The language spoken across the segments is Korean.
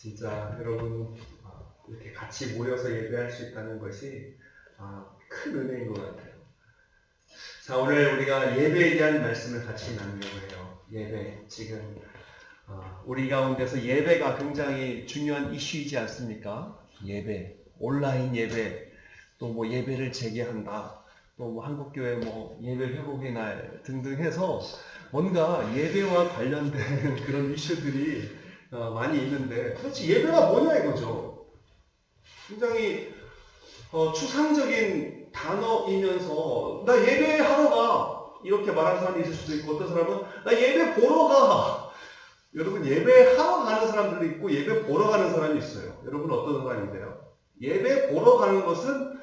진짜 여러분 이렇게 같이 모여서 예배할 수 있다는 것이 큰 은혜인 것 같아요. 자, 오늘 우리가 예배에 대한 말씀을 같이 나누려고 해요. 예배, 지금 우리 가운데서 예배가 굉장히 중요한 이슈이지 않습니까? 예배, 온라인 예배, 또 뭐 예배를 재개한다, 또 뭐 한국교회 뭐 예배 회복의 날 등등 해서 뭔가 예배와 관련된 그런 이슈들이 많이 있는데 도대체 예배가 뭐냐 이거죠. 굉장히 추상적인 단어이면서 나 예배하러 가 이렇게 말하는 사람이 있을 수도 있고, 어떤 사람은 나 예배 보러 가. 여러분, 예배하러 가는 사람들도 있고 예배 보러 가는 사람이 있어요. 여러분 어떤 사람인데요? 예배 보러 가는 것은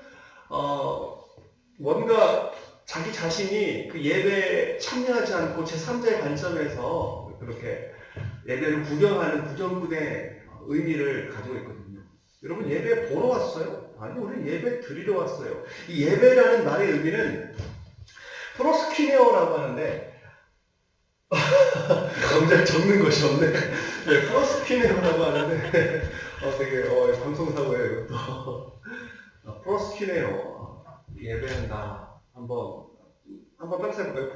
뭔가 자기 자신이 그 예배에 참여하지 않고 제3자의 관점에서 그렇게 예배를 구경하는 구경꾼의 의미를 가지고 있거든요. 여러분, 예배 보러 왔어요? 아니, 우리는 예배 드리러 왔어요. 이 예배라는 말의 의미는 프로스키네어라고 하는데 굉장히 적는 것이 없네. 네, 프로스키네어라고 하는데 되게 방송사고예요, 이것도. 프로스키네어, 예배한다. 한번 빨리 해볼까요?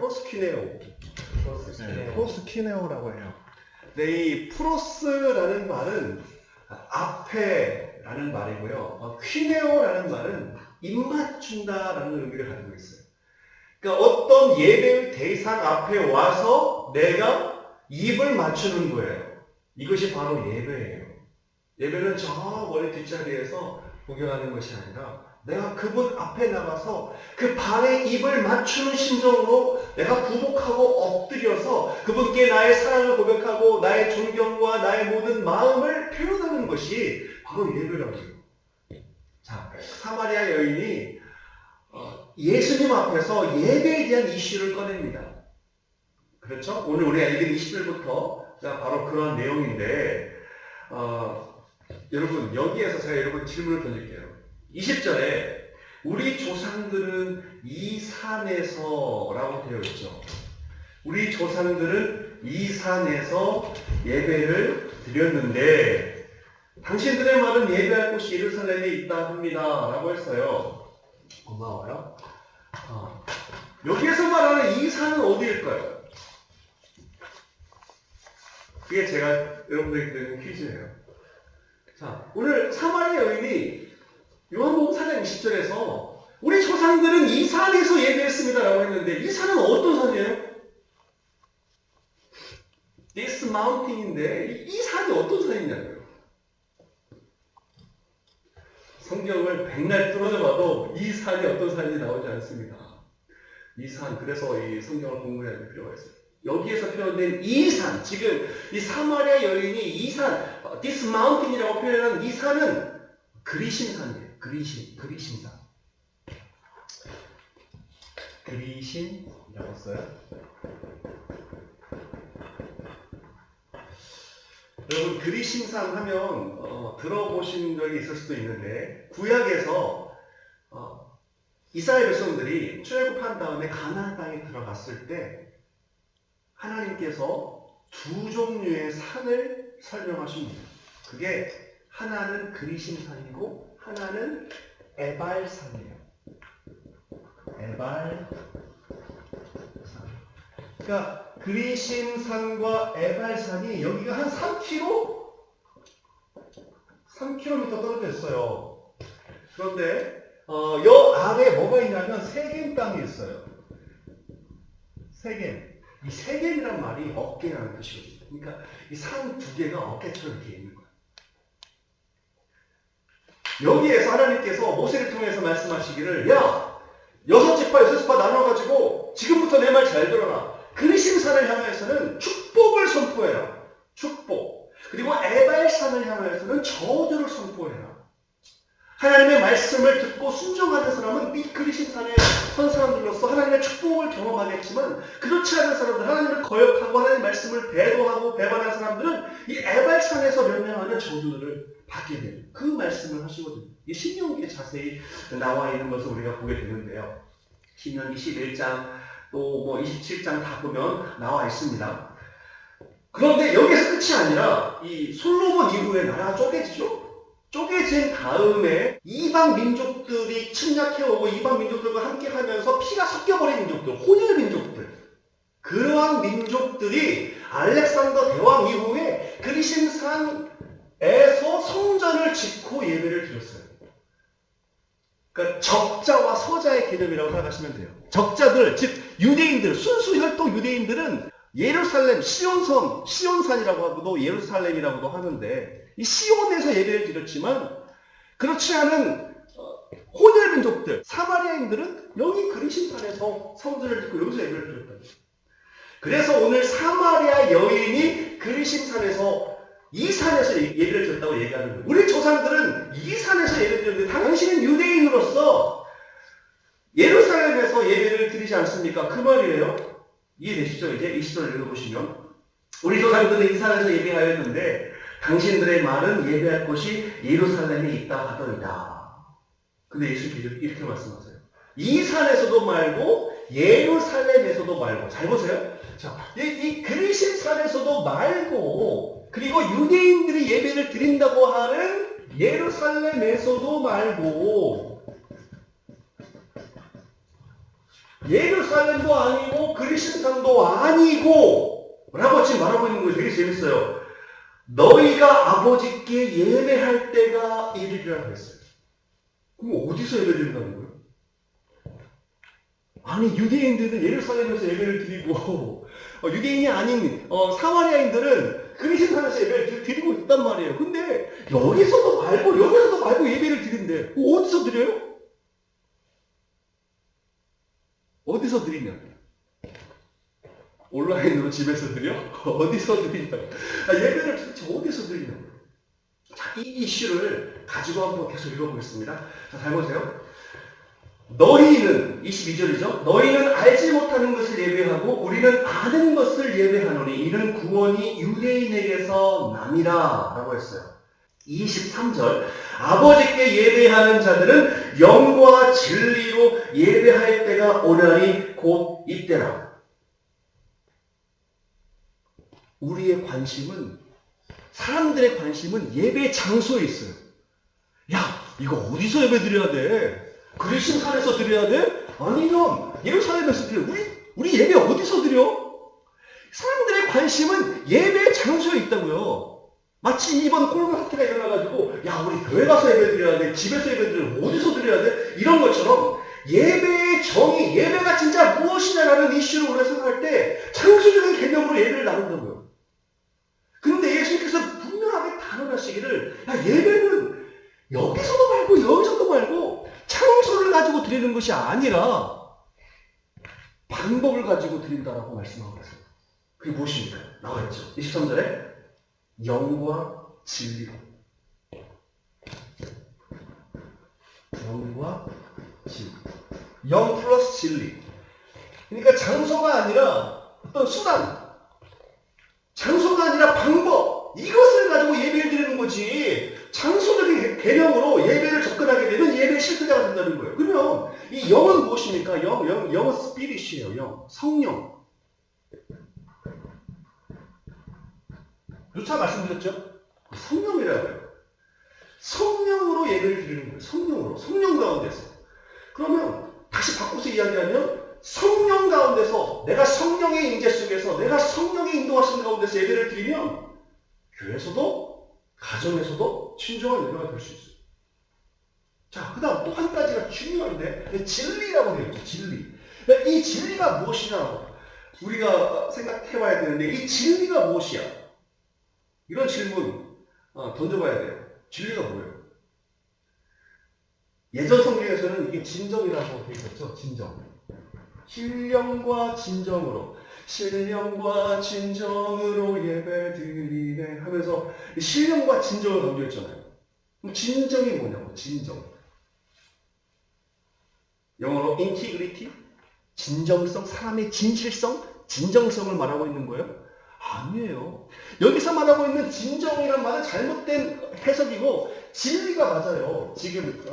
프로스키네어라고 해요. 네, 이 프로스라는 말은 앞에라는 말이고요. 퀴네오라는 말은 입맞춘다라는 의미를 가지고 있어요. 그러니까 어떤 예배의 대상 앞에 와서 내가 입을 맞추는 거예요. 이것이 바로 예배예요. 예배는 저 멀리 뒷자리에서 구경하는 것이 아니라 내가 그분 앞에 나가서 그 발에 입을 맞추는 심정으로 내가 부복하고 엎드려서 그분께 나의 사랑을 고백하고 나의 존경과 나의 모든 마음을 표현하는 것이 바로 예배라고요. 자, 사마리아 여인이 예수님 앞에서 예배에 대한 이슈를 꺼냅니다. 그렇죠? 오늘 우리가 읽은 20절부터 바로 그런 내용인데, 여러분, 여기에서 제가 여러분 질문을 던질게요. 20절에 우리 조상들은 이 산에서 라고 되어 있죠. 우리 조상들은 이 산에서 예배를 드렸는데 당신들의 말은 예배할 곳이 예루살렘에 있다 합니다 라고 했어요. 고마워요. 여기에서 말하는 이 산은 어디일까요? 그게 제가 여러분들에게 드리는 퀴즈예요. 자, 오늘 사마리아 여인이 요한복음 4장 20절에서 우리 조상들은 이 산에서 예배했습니다 라고 했는데, 이 산은 어떤 산이에요? This mountain인데 이 산이 어떤 산이냐고요. 성경을 백날 뚫어져봐도 이 산이 어떤 산인지 나오지 않습니다. 이 산, 그래서 이 성경을 공부해야 될 필요가 있어요. 여기에서 표현된 이 산, 지금 이 사마리아 여인이 이 산, this mountain이라고 표현한 이 산은 그리심산이에요. 그리심산. 그리심이라고 써요. 여러분, 그리심산 하면 들어보신 적이 있을 수도 있는데, 구약에서 이스라엘 백성들이 출애굽한 다음에 가나안 땅에 들어갔을 때 하나님께서 두 종류의 산을 설명하십니다. 그게 하나는 그리심산이고 하나는 에발산이에요. 에발산. 그러니까 그리심산과 에발산이 여기가 한 3km 떨어져 있어요. 그런데 요 아래에 뭐가 있냐면 세겜 땅이 있어요. 세겜. 이 세겜이란 말이 어깨라는 뜻이거든요. 그러니까 이 산 두 개가 어깨처럼 이렇게 있는 거예요. 여기에서 하나님께서 모세를 통해서 말씀하시기를, 야, 6지파 6지파 나눠가지고 지금부터 내 말 잘 들어라. 그리심산을 향해서는 축복을 선포해라. 축복. 그리고 에발산을 향해서는 저주를 선포해라. 하나님의 말씀을 듣고 순종하는 사람은 이 그리심산에 선 사람들로서 하나님의 축복을 경험하겠지만, 그렇지 않은 사람들, 하나님을 거역하고 하나님의 말씀을 배도하고 배반한 사람들은 이 에발산에서 명령하는 저주를 받게 되는 그 말씀을 하시거든요. 이 신명기에 자세히 나와 있는 것을 우리가 보게 되는데요. 신명기 11장 또 27장 다 보면 나와 있습니다. 그런데 여기서 끝이 아니라 이 솔로몬 이후에 나라가 쪼개지죠. 쪼개진 다음에 이방 민족들이 침략해오고 이방 민족들과 함께하면서 피가 섞여버린 민족들, 혼혈 민족들, 그러한 민족들이 알렉산더 대왕 이후에 그리심산에서 성전을 짓고 예배를 드렸어요. 그러니까 적자와 서자의 개념이라고 생각하시면 돼요. 적자들, 즉 유대인들, 순수 혈통 유대인들은 예루살렘, 시온섬, 시온산이라고 하고도 예루살렘이라고도 하는데 이 시온에서 예배를 드렸지만 그렇지 않은 혼혈 민족들, 사마리아인들은 여기 그리심산에서 성전을 짓고 여기서 예배를 드렸다. 그래서 오늘 사마리아 여인이 그리심산에서 이 산에서 예배를 드렸다고 얘기하는 거예요. 우리 조상들은 이 산에서 예배를 드렸는데 당신은 유대인으로서 예루살렘에서 예배를 드리지 않습니까? 그 말이에요. 이해되시죠? 이제 이 시절을 읽어보시면 우리 조상들은 이 산에서 예배하였는데 당신들의 말은 예배할 곳이 예루살렘에 있다 하더이다. 근데 예수님께서 이렇게 말씀하세요. 이 산에서도 말고 예루살렘에서도 말고. 잘 보세요. 자, 이 그리심산에서도 말고 그리고 유대인들이 예배를 드린다고 하는 예루살렘에서도 말고 예루살렘도 아니고 그리심산도 아니고 라고 지금 말하고 있는 거예요. 되게 재밌어요. 너희가 아버지께 예배할 때가 이르리라 그랬어요. 그럼 어디서 예배 드린다는 거예요? 아니 유대인들은 예루살렘에서 예배를 드리고 유대인이 아닌 사마리아인들은 그리심산에서 예배를 드리고 있단 말이에요. 근데 여기서도 말고 여기서도 말고 예배를 드린대. 어디서 드려요? 어디서 드리냐? 온라인으로 집에서 드려? 어디서 드리냐고. 예배를 도대체 어디서 드리냐고. 자, 이 이슈를 가지고 한번 계속 읽어보겠습니다. 자, 잘 보세요. 너희는, 22절이죠. 너희는 알지 못하는 것을 예배하고 우리는 아는 것을 예배하노니 이는 구원이 유대인에게서 남이라 라고 했어요. 23절 아버지께 예배하는 자들은 영과 진리로 예배할 때가 오나니 곧 이때라. 우리의 관심은 사람들의 관심은 예배 장소에 있어요. 야 이거 어디서 예배 드려야 돼? 그리심산에서 드려야 돼? 아니면 예루살렘에서 드려? 우리 예배 어디서 드려? 사람들의 관심은 예배 장소에 있다고요. 마치 이번 코로나 사태가 일어나가지고 야 우리 교회 가서 예배 드려야 돼, 집에서 예배 드려, 어디서 드려야 돼? 이런 것처럼 예배의 정의, 예배가 진짜 무엇이냐라는 이슈를 우리가 생각할 때 창조적인 개념으로 예배를 나눈다고요. 그런데 예수님께서 분명하게 단언하시기를 야 예배는 여기서도 말고 여기서도 말고 창조를 가지고 드리는 것이 아니라 방법을 가지고 드린다라고 말씀하고 계세요. 그게 무엇입니까? 나와 있죠. 23절에 영과 진리로. 영과 진리. 영 플러스 진리. 그러니까 장소가 아니라 어떤 수단, 장소가 아니라 방법, 이것을 가지고 예배를 드리는 거지. 장소적인 개념으로 예배를 접근하게 되면 예배의 실패자가 된다는 거예요. 그러면 이 영은 무엇입니까? 영은 스피릿이에요. 영, 성령. 누차 말씀드렸죠? 성령이라고 해요. 성령으로 예배를 드리는 거예요. 성령으로. 성령 가운데서. 그러면 다시 바꿔서 이야기하면 성령 가운데서 내가 성령의 임재 속에서 내가 성령의 인도하시는 가운데서 예배를 드리면 교회에서도 가정에서도 친정한 예배가 될 수 있어요. 자, 그 다음 또 한 가지가 중요한데 진리라고 되어 있죠. 진리. 이 진리가 무엇이냐고 우리가 생각해봐야 되는데 이 진리가 무엇이야? 이런 질문 던져봐야 돼요. 진리가 뭐예요? 예전 성경에서는 이게 진정이라고 되어 있었죠. 진정. 신령과 진정으로 신령과 진정으로 예배드리네 하면서 신령과 진정을 강조했잖아요. 그럼 진정이 뭐냐고. 진정. 영어로 integrity, 진정성, 사람의 진실성, 진정성을 말하고 있는 거예요? 아니에요. 여기서 말하고 있는 진정이란 말은 잘못된 해석이고 진리가 맞아요. 지금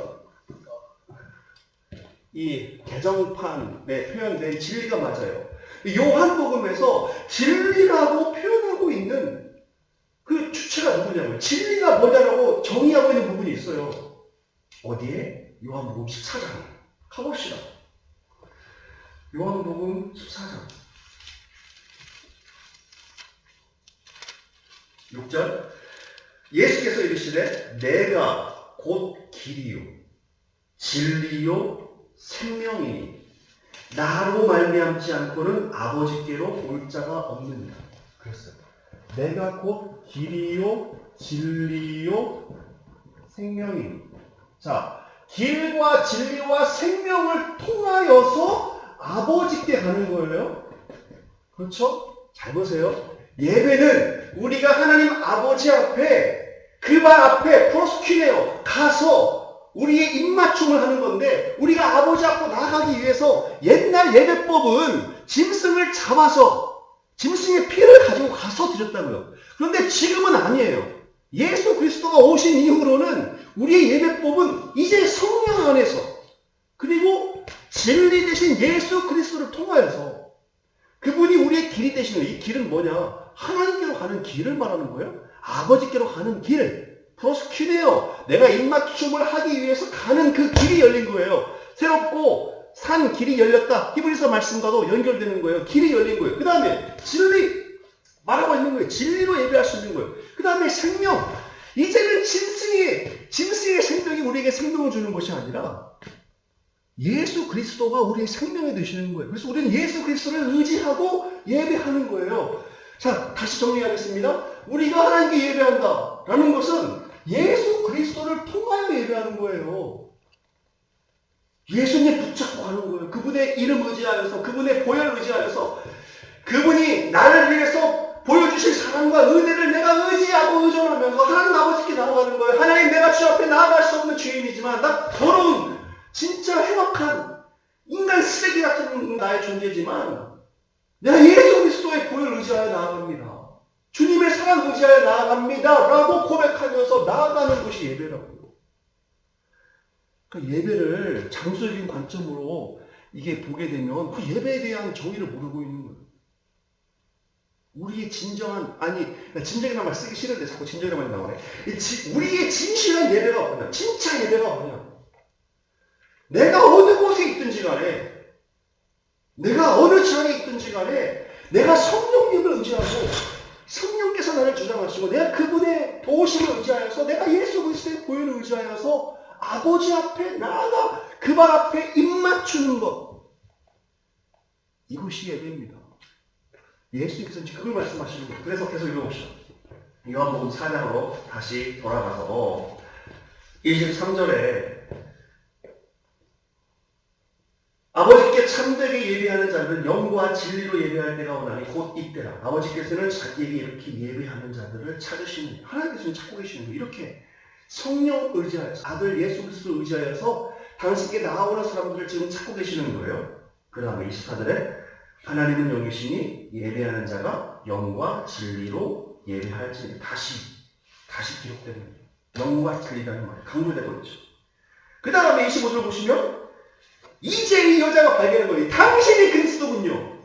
이 개정판에 표현된 진리가 맞아요. 요한복음에서 진리라고 표현하고 있는 그 주체가 누구냐고요. 진리가 뭐냐라고 정의하고 있는 부분이 있어요. 어디에? 요한복음 14장. 가봅시다. 요한복음 14장. 6절. 예수께서 이르시되 내가 곧 길이요 진리요 생명이니 나로 말미암지 않고는 아버지께로 올 자가 없느니라. 그랬어요. 내가 곧 길이요 진리요 생명이니. 자, 길과 진리와 생명을 통하여서 아버지께 가는 거예요. 그렇죠? 잘 보세요. 예배는 우리가 하나님 아버지 앞에 그 발 앞에 프로스퀴네어 가서 우리의 입맞춤을 하는 건데, 우리가 아버지 앞으로 나아가기 위해서 옛날 예배법은 짐승을 잡아서 짐승의 피를 가지고 가서 드렸다고요. 그런데 지금은 아니에요. 예수 그리스도가 오신 이후로는 우리의 예배법은 이제 성령 안에서, 그리고 진리 대신 예수 그리스도를 통하여서 그분이 우리의 길이 되시는, 이 길은 뭐냐? 하나님께로 가는 길을 말하는 거예요. 아버지께로 가는 길. 프로스퀴네어. 내가 입맞춤을 하기 위해서 가는 그 길이 열린 거예요. 새롭고 산 길이 열렸다. 히브리서 말씀과도 연결되는 거예요. 길이 열린 거예요. 그 다음에 진리. 말하고 있는 거예요. 진리로 예배할 수 있는 거예요. 그 다음에 생명. 이제는 짐승의 생명이 우리에게 생명을 주는 것이 아니라 예수 그리스도가 우리의 생명이 되시는 거예요. 그래서 우리는 예수 그리스도를 의지하고 예배하는 거예요. 자, 다시 정리하겠습니다. 우리가 하나님께 예배한다라는 것은 예수 그리스도를 통하여 예배하는 거예요. 예수님 붙잡고 가는 거예요. 그분의 이름 의지하여서, 그분의 보혈 의지하여서, 그분이 나를 위해서 보여주실 사랑과 은혜를 내가 의지하고 의존하면서 하나님 아버지께 나아가는 거예요. 하나님, 내가 주 앞에 나아갈 수 없는 죄인이지만 나 더러운 진짜 행악한 인간 쓰레기 같은 나의 존재지만 내가 예수 그리스도의 보혈을 의지하여 나아갑니다. 주님의 사랑 의지하여 나아갑니다. 라고 고백하면서 나아가는 것이 예배라고요. 그러니까 예배를 장소적인 관점으로 이게 보게 되면 그 예배에 대한 정의를 모르고 있는 거예요. 우리의 진정한, 진정이라는 말 쓰기 싫은데 자꾸 진정이라는 말이 나오네. 우리의 진실한 예배가 뭐냐? 진짜 예배가 뭐냐? 내가 어느 곳에 있든지 간에, 내가 어느 지역에 있든지 간에, 내가 성령님을 의지하고, 성령께서 나를 주장하시고, 내가 그분의 도우심을 의지하여서, 내가 예수 그리스도의 보혈을 의지하여서 아버지 앞에 나아가 그 발 앞에 입맞추는 것. 이것이 예배입니다. 예수님께서 그걸 말씀하시는 거예요. 그래서 계속 읽어봅시다. 요한복음 4장으로 다시 돌아가서 23절에 아버지께 참되게 예배하는 자들은 영과 진리로 예배할 때가 오나니 곧 이때라. 아버지께서는 자기에게 이렇게 예배하는 자들을 찾으시는, 하나님께서는 찾고 계시는 거예요. 이렇게 성령 의지하여서, 아들 예수 그리스도를 의지하여서 당신께 나아오는 사람들을 지금 찾고 계시는 거예요. 그 다음에 24절에 하나님은 영이시니 예배하는 자가 영과 진리로 예배할지니. 다시 기록되는 거예요. 영과 진리라는 말이 강조되고 있죠. 그 다음에 25절 보시면 이제 이 여자가 발견한 거예요. 당신이 그리스도군요.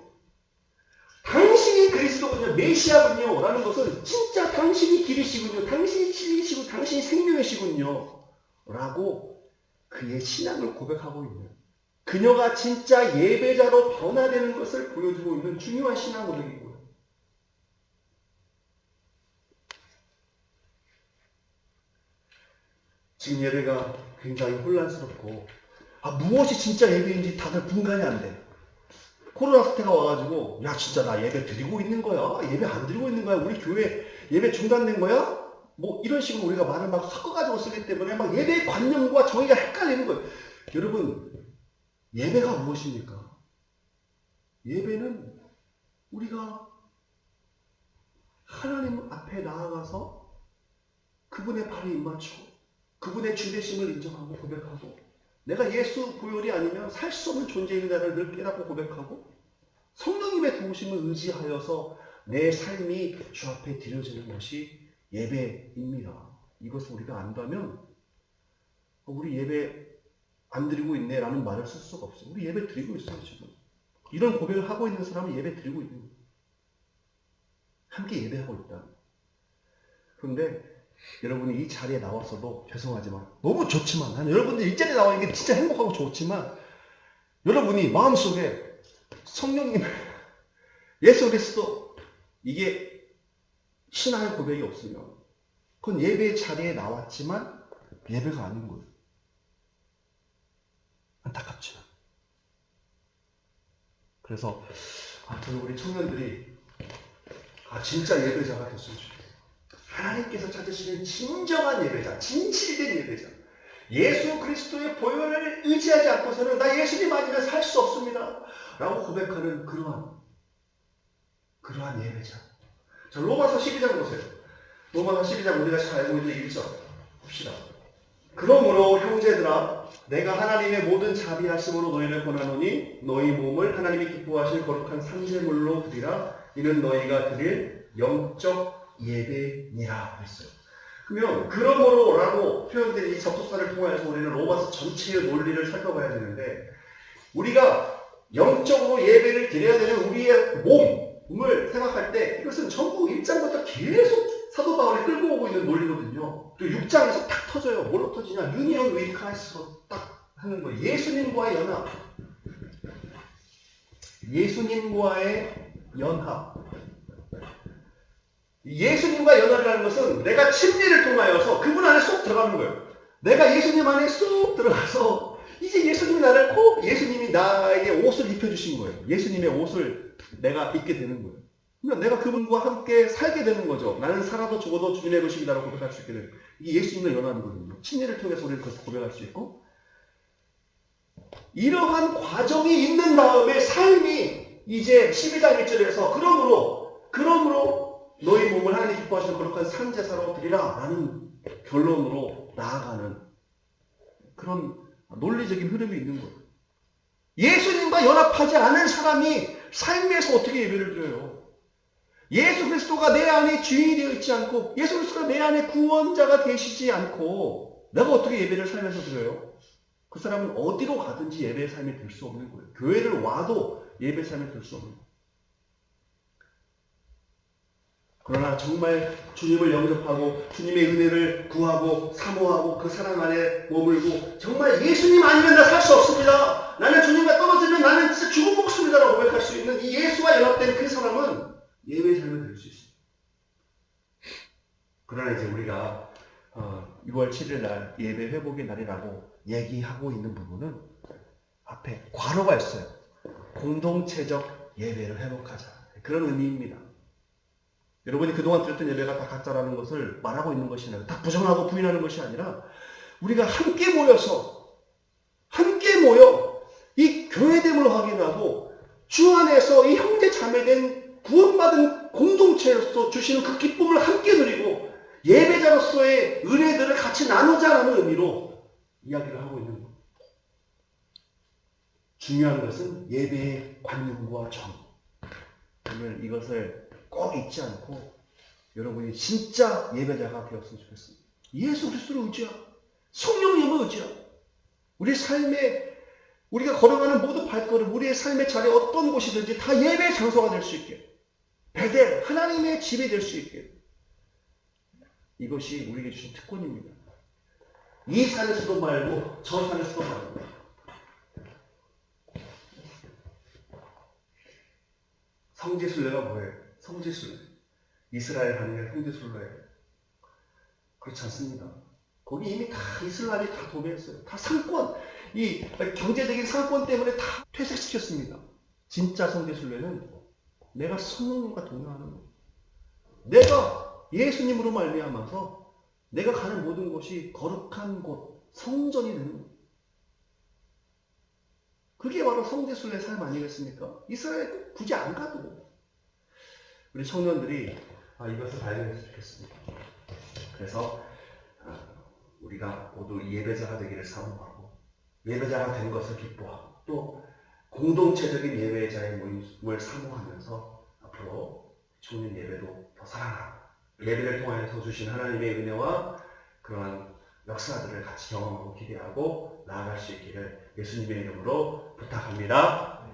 당신이 그리스도군요. 메시아군요. 라는 것은 진짜 당신이 길이시군요. 당신이 진리시고 당신이 생명이시군요. 라고 그의 신앙을 고백하고 있는, 그녀가 진짜 예배자로 변화되는 것을 보여주고 있는 중요한 신앙 고백이고요. 지금 예배가 굉장히 혼란스럽고 무엇이 진짜 예배인지 다들 분간이 안 돼. 코로나 사태가 와가지고 야 진짜 나 예배 드리고 있는 거야? 예배 안 드리고 있는 거야? 우리 교회 예배 중단된 거야? 뭐 이런 식으로 우리가 말을 막 섞어가지고 쓰기 때문에 막 예배의 관념과 정의가 헷갈리는 거예요. 여러분, 예배가 무엇입니까? 예배는 우리가 하나님 앞에 나아가서 그분의 발에 입맞추고 그분의 주되심을 인정하고 고백하고, 내가 예수 보혈이 아니면 살 수 없는 존재인다를 늘 깨닫고 고백하고, 성령님의 도우심을 의지하여서 내 삶이 주 앞에 드려지는 것이 예배입니다. 이것을 우리가 안다면 우리 예배 안 드리고 있네 라는 말을 쓸 수가 없어요. 우리 예배 드리고 있어요 지금. 이런 고백을 하고 있는 사람은 예배 드리고 있는 거예요. 함께 예배하고 있다. 그런데 여러분이 이 자리에 나와서도 죄송하지만 너무 좋지만 나는 여러분들 이 자리에 나와 있는 게 진짜 행복하고 좋지만 여러분이 마음속에 성령님 예수 그리스도 이게 신앙의 고백이 없으면 그건 예배 자리에 나왔지만 예배가 아닌 거예요. 안타깝지만. 그래서 저는 우리 청년들이 진짜 예배자가 됐으면 좋겠어요. 하나님께서 찾으시는 진정한 예배자, 진실된 예배자. 예수 그리스도의 보혈을 의지하지 않고서는 나 예수님 아니면 살 수 없습니다. 라고 고백하는 그러한 예배자. 자, 로마서 12장 보세요. 로마서 12장 우리가 잘 알고 있는 1절 봅시다. 그러므로 형제들아 내가 하나님의 모든 자비하심으로 너희를 권하노니 너희 몸을 하나님이 기뻐하실 거룩한 산제물로 드리라. 이는 너희가 드릴 영적 예배니라 그랬어요. 그러면 그러므로라고 표현된 이 접속사를 통해서 우리는 로마서 전체의 논리를 살펴봐야 되는데 우리가 영적으로 예배를 드려야 되는 우리의 몸을 생각할 때 이것은 전부 1장부터 계속 사도 바울이 끌고 오고 있는 논리거든요. 또 6장에서 딱 터져요. 뭘로 터지냐? 유니언 위드 크라이스트로 딱 하는 거예요. 예수님과의 연합. 예수님과의 연합. 예수님과 연합이라는 것은 내가 침례를 통하여서 그분 안에 쏙 들어가는 거예요. 내가 예수님 안에 쏙 들어가서 이제 예수님이 나를 예수님이 나에게 옷을 입혀주신 거예요. 예수님의 옷을 내가 입게 되는 거예요. 그러니까 내가 그분과 함께 살게 되는 거죠. 나는 살아도 죽어도 주님의 것이다라고 고백할 수 있게 되는 거예요. 이게 예수님과 연합이거든요. 침례를 통해서 우리는 그것을 고백할 수 있고 이러한 과정이 있는 다음에 삶이 이제 12장 1절에서 그러므로 너희 몸을 하나님 기뻐하시는 거룩한 산제사로 드리라 라는 결론으로 나아가는 그런 논리적인 흐름이 있는 거예요. 예수님과 연합하지 않은 사람이 삶에서 어떻게 예배를 드려요? 예수 그리스도가 내 안에 주인이 되어 있지 않고 예수 그리스도가 내 안에 구원자가 되시지 않고 내가 어떻게 예배를 삶에서 드려요? 그 사람은 어디로 가든지 예배의 삶이 될 수 없는 거예요. 교회를 와도 예배의 삶이 될 수 없는 거예요. 그러나 정말 주님을 영접하고 주님의 은혜를 구하고 사모하고 그 사랑 안에 머물고 정말 예수님 아니면 나 살 수 없습니다. 나는 주님과 떨어지면 나는 진짜 죽은 목숨이다라고 고백할 수 있는 이 예수와 연합된 그 사람은 예배의 삶을 될 수 있습니다. 그러나 이제 우리가 6월 7일 날 예배 회복의 날이라고 얘기하고 있는 부분은 앞에 괄호가 있어요. 공동체적 예배를 회복하자. 그런 의미입니다. 여러분이 그동안 드렸던 예배가 다 가짜라는 것을 말하고 있는 것이 아니라 다 부정하고 부인하는 것이 아니라 우리가 함께 모여 이 교회됨을 확인하고 주 안에서 이 형제 자매된 구원받은 공동체로서 주시는 그 기쁨을 함께 누리고 예배자로서의 은혜들을 같이 나누자라는 의미로 이야기를 하고 있는 겁니다. 중요한 것은 예배의 관념과 정. 오늘 이것을 꼭 잊지 않고 여러분이 진짜 예배자가 되었으면 좋겠습니다. 예수 그리스도를 의지하고 성령님을 의지하고 우리 삶에 우리가 걸어가는 모든 발걸음 우리의 삶의 자리 어떤 곳이든지 다 예배의 장소가 될 수 있게 베델 하나님의 집이 될 수 있게 이것이 우리에게 주신 특권입니다. 이 산에서도 말고 저 산에서도 말고 성지순례가 뭐예요? 성지순례. 이스라엘 하는 게 성지순례예요. 그렇지 않습니다. 거기 이미 다 이슬람이 다 도배했어요. 다 상권, 이 경제적인 상권 때문에 다 퇴색시켰습니다. 진짜 성지순례는 내가 성령님과 동행하는 거예요. 내가 예수님으로 말미암아서 내가 가는 모든 곳이 거룩한 곳, 성전이 되는 거예요. 그게 바로 성지순례 삶 아니겠습니까? 이스라엘 굳이 안 가도 우리 청년들이 이것을 발견했으면 좋겠습니다. 그래서 우리가 모두 예배자가 되기를 사모하고 예배자가 된 것을 기뻐하고 또 공동체적인 예배자의 모임을 사모하면서 앞으로 청년 예배도 더 사랑하고 예배를 통해서 주신 하나님의 은혜와 그러한 역사들을 같이 경험하고 기대하고 나아갈 수 있기를 예수님의 이름으로 부탁합니다.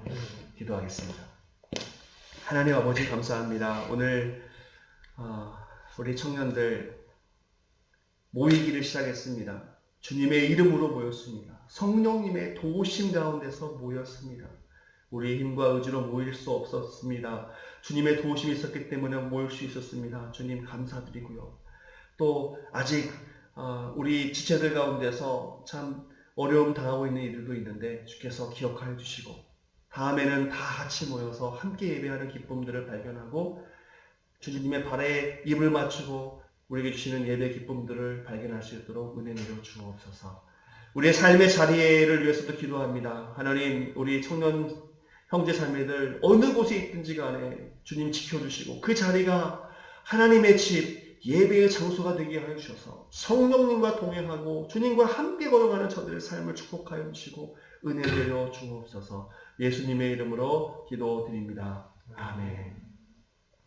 기도하겠습니다. 하나님 아버지 감사합니다. 오늘 우리 청년들 모이기를 시작했습니다. 주님의 이름으로 모였습니다. 성령님의 도우심 가운데서 모였습니다. 우리의 힘과 의지로 모일 수 없었습니다. 주님의 도우심이 있었기 때문에 모일 수 있었습니다. 주님 감사드리고요. 또 아직 우리 지체들 가운데서 참 어려움 당하고 있는 이들도 있는데 주께서 기억하여 주시고 다음에는 다 같이 모여서 함께 예배하는 기쁨들을 발견하고 주님의 발에 입을 맞추고 우리에게 주시는 예배 기쁨들을 발견할 수 있도록 은혜 내려 주옵소서. 우리의 삶의 자리를 위해서도 기도합니다. 하나님, 우리 청년 형제 자매들 어느 곳에 있든지 간에 주님 지켜주시고 그 자리가 하나님의 집, 예배의 장소가 되게 하여 주셔서 성령님과 동행하고 주님과 함께 걸어가는 저들의 삶을 축복하여 주시고 은혜 내려 주옵소서. 예수님의 이름으로 기도드립니다. 아멘.